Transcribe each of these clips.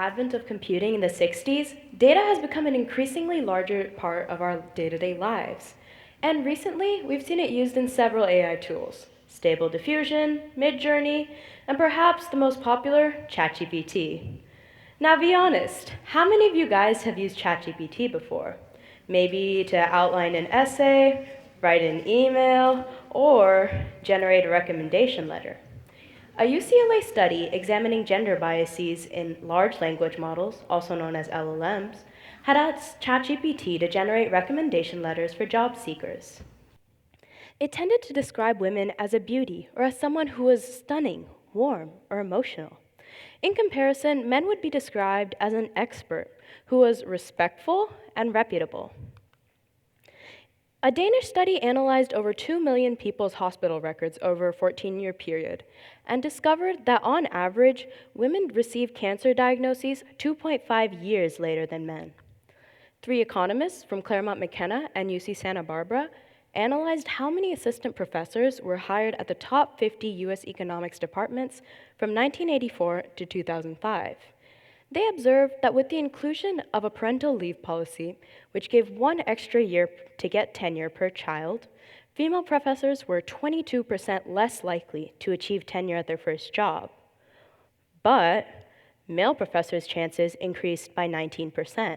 advent of computing in the 60s, data has become an increasingly larger part of our day-to-day lives. And recently, we've seen it used in several AI tools: Stable Diffusion, Midjourney, and perhaps the most popular, ChatGPT. Now be honest, how many of you guys have used ChatGPT before? Maybe to outline an essay, write an email, or generate a recommendation letter. A UCLA study examining gender biases in large language models, also known as LLMs, had asked ChatGPT to generate recommendation letters for job seekers. It tended to describe women as a beauty or as someone who was stunning, warm, or emotional. In comparison, men would be described as an expert who was respectful and reputable. A Danish study analyzed over 2 million people's hospital records over a 14-year period and discovered that on average, women receive cancer diagnoses 2.5 years later than men. 3 economists from Claremont McKenna and UC Santa Barbara analyzed how many assistant professors were hired at the top 50 US economics departments from 1984 to 2005. They observed that with the inclusion of a parental leave policy, which gave 1 extra year to get tenure per child, female professors were 22% less likely to achieve tenure at their first job. But male professors' chances increased by 19%.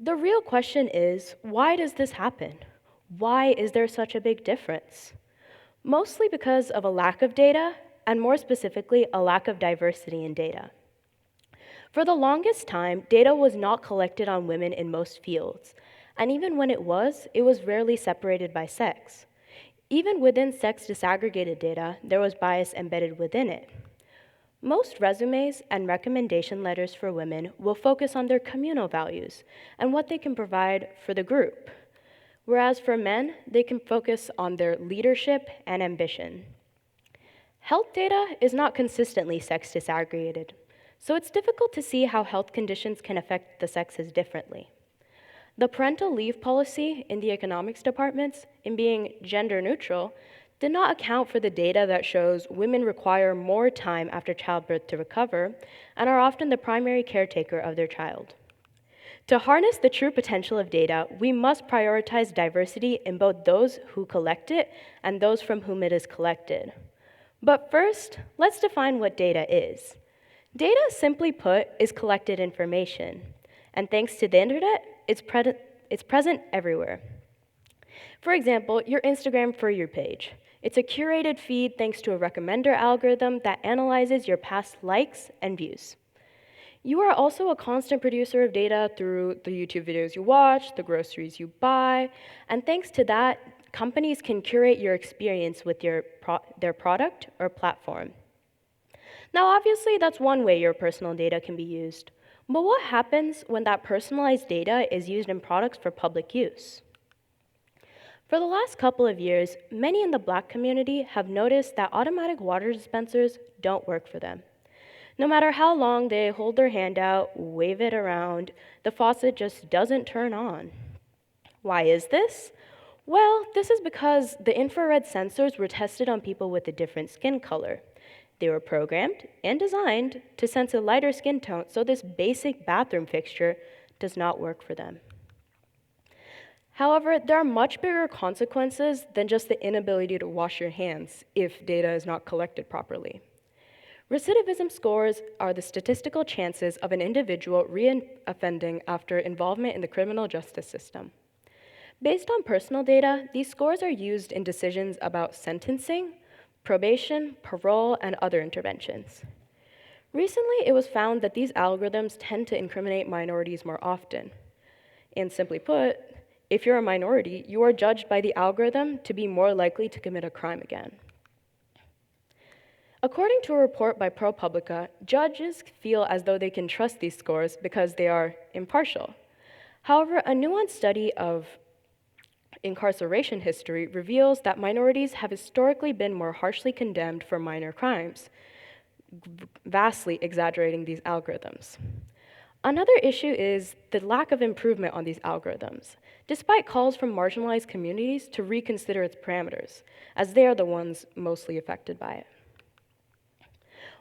The real question is, why does this happen? Why is there such a big difference? Mostly because of a lack of data, and more specifically, a lack of diversity in data. For the longest time, data was not collected on women in most fields, and even when it was rarely separated by sex. Even within sex disaggregated data, there was bias embedded within it. Most resumes and recommendation letters for women will focus on their communal values and what they can provide for the group, whereas for men, they can focus on their leadership and ambition. Health data is not consistently sex disaggregated, so it's difficult to see how health conditions can affect the sexes differently. The parental leave policy in the economics departments, in being gender neutral, did not account for the data that shows women require more time after childbirth to recover and are often the primary caretaker of their child. To harness the true potential of data, we must prioritize diversity in both those who collect it and those from whom it is collected. But first, let's define what data is. Data, simply put, is collected information, and thanks to the internet, it's present everywhere. For example, your Instagram For You page. It's a curated feed thanks to a recommender algorithm that analyzes your past likes and views. You are also a constant producer of data through the YouTube videos you watch, the groceries you buy, and thanks to that, companies can curate your experience with their product or platform. Now, obviously, that's one way your personal data can be used. But what happens when that personalized data is used in products for public use? For the last couple of years, many in the Black community have noticed that automatic water dispensers don't work for them. No matter how long they hold their hand out, wave it around, the faucet just doesn't turn on. Why is this? Well, this is because the infrared sensors were tested on people with a different skin color. They were programmed and designed to sense a lighter skin tone, so this basic bathroom fixture does not work for them. However, there are much bigger consequences than just the inability to wash your hands if data is not collected properly. Recidivism scores are the statistical chances of an individual re-offending after involvement in the criminal justice system. Based on personal data, these scores are used in decisions about sentencing, probation, parole, and other interventions. Recently, it was found that these algorithms tend to incriminate minorities more often. And simply put, if you're a minority, you are judged by the algorithm to be more likely to commit a crime again. According to a report by ProPublica, judges feel as though they can trust these scores because they are impartial. However, a nuanced study of incarceration history reveals that minorities have historically been more harshly condemned for minor crimes, vastly exaggerating these algorithms. Another issue is the lack of improvement on these algorithms, despite calls from marginalized communities to reconsider its parameters, as they are the ones mostly affected by it.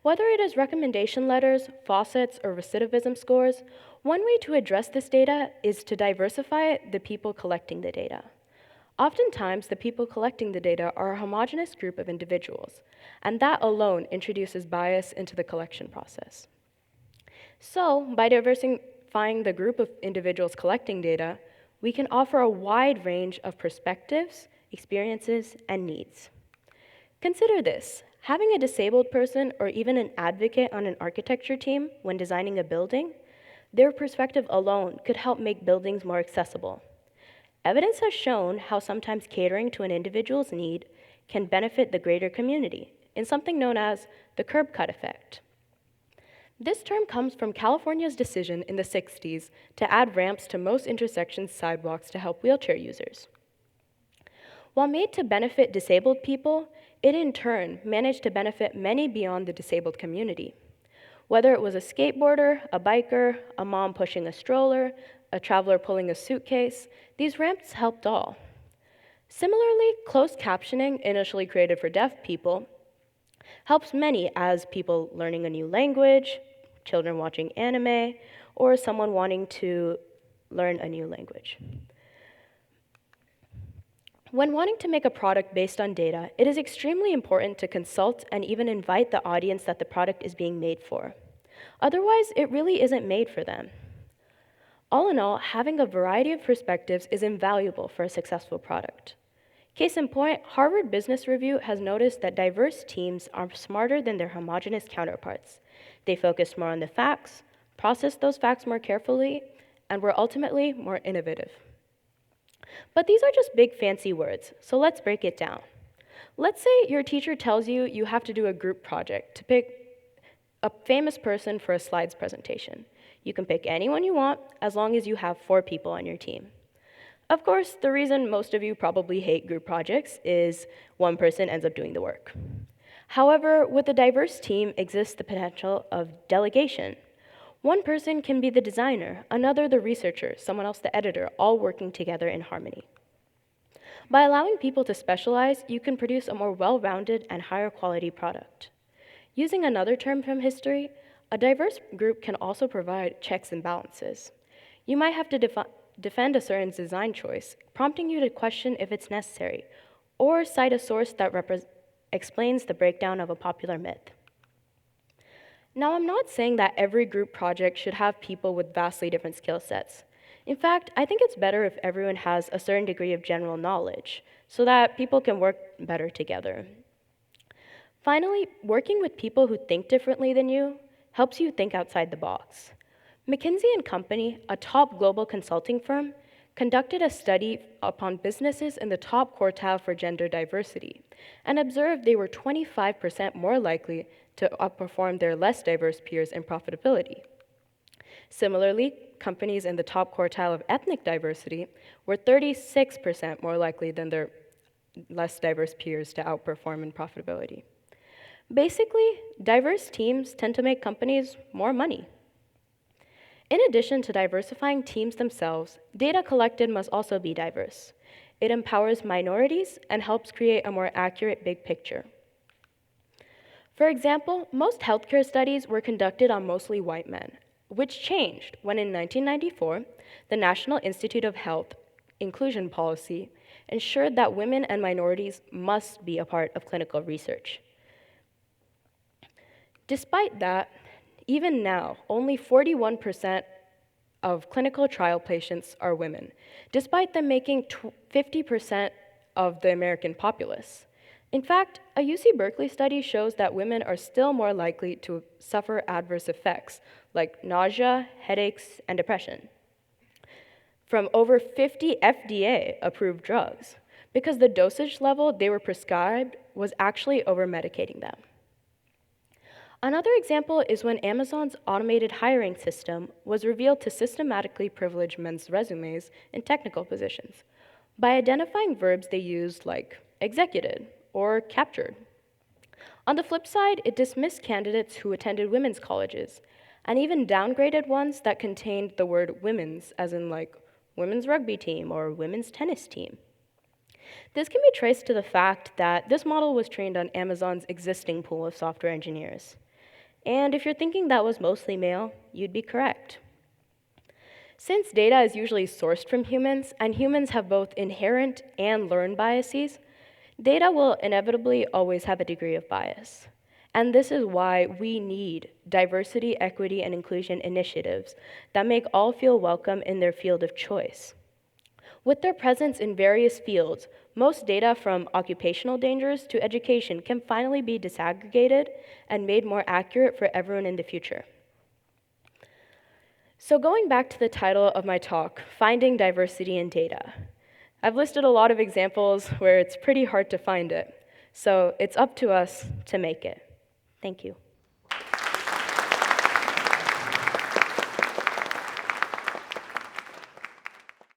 Whether it is recommendation letters, faucets, or recidivism scores, one way to address this data is to diversify the people collecting the data. Oftentimes, the people collecting the data are a homogeneous group of individuals, and that alone introduces bias into the collection process. So, by diversifying the group of individuals collecting data, we can offer a wide range of perspectives, experiences, and needs. Consider this. Having a disabled person or even an advocate on an architecture team when designing a building, their perspective alone could help make buildings more accessible. Evidence has shown how sometimes catering to an individual's need can benefit the greater community in something known as the curb cut effect. This term comes from California's decision in the 60s to add ramps to most intersection sidewalks to help wheelchair users. While made to benefit disabled people, it in turn managed to benefit many beyond the disabled community. Whether it was a skateboarder, a biker, a mom pushing a stroller, a traveler pulling a suitcase, these ramps helped all. Similarly, closed captioning, initially created for deaf people, helps many as people learning a new language, children watching anime, or someone wanting to learn a new language. When wanting to make a product based on data, it is extremely important to consult and even invite the audience that the product is being made for. Otherwise, it really isn't made for them. All in all, having a variety of perspectives is invaluable for a successful product. Case in point, Harvard Business Review has noticed that diverse teams are smarter than their homogeneous counterparts. They focus more on the facts, process those facts more carefully, and were ultimately more innovative. But these are just big fancy words, so let's break it down. Let's say your teacher tells you you have to do a group project to pick a famous person for a slides presentation. You can pick anyone you want as long as you have 4 people on your team. Of course, the reason most of you probably hate group projects is one person ends up doing the work. However, with a diverse team exists the potential of delegation. One person can be the designer, another the researcher, someone else the editor, all working together in harmony. By allowing people to specialize, you can produce a more well-rounded and higher quality product. Using another term from history, a diverse group can also provide checks and balances. You might have to defend a certain design choice, prompting you to question if it's necessary, or cite a source that explains the breakdown of a popular myth. Now, I'm not saying that every group project should have people with vastly different skill sets. In fact, I think it's better if everyone has a certain degree of general knowledge, so that people can work better together. Finally, working with people who think differently than you helps you think outside the box. McKinsey & Company, a top global consulting firm, conducted a study upon businesses in the top quartile for gender diversity and observed they were 25% more likely to outperform their less diverse peers in profitability. Similarly, companies in the top quartile of ethnic diversity were 36% more likely than their less diverse peers to outperform in profitability. Basically, diverse teams tend to make companies more money. In addition to diversifying teams themselves, data collected must also be diverse. It empowers minorities and helps create a more accurate big picture. For example, most healthcare studies were conducted on mostly white men, which changed when in 1994, the National Institute of Health inclusion policy ensured that women and minorities must be a part of clinical research. Despite that, even now, only 41% of clinical trial patients are women, despite them making 50% of the American populace. In fact, a UC Berkeley study shows that women are still more likely to suffer adverse effects like nausea, headaches, and depression from over 50 FDA-approved drugs because the dosage level they were prescribed was actually over-medicating them. Another example is when Amazon's automated hiring system was revealed to systematically privilege men's resumes in technical positions by identifying verbs they used like executed or captured. On the flip side, it dismissed candidates who attended women's colleges and even downgraded ones that contained the word women's, as in like women's rugby team or women's tennis team. This can be traced to the fact that this model was trained on Amazon's existing pool of software engineers. And if you're thinking that was mostly male, you'd be correct. Since data is usually sourced from humans, and humans have both inherent and learned biases, data will inevitably always have a degree of bias. And this is why we need diversity, equity, and inclusion initiatives that make all feel welcome in their field of choice. With their presence in various fields, most data from occupational dangers to education can finally be disaggregated and made more accurate for everyone in the future. So going back to the title of my talk, Finding Diversity in Data, I've listed a lot of examples where it's pretty hard to find it, so it's up to us to make it. Thank you.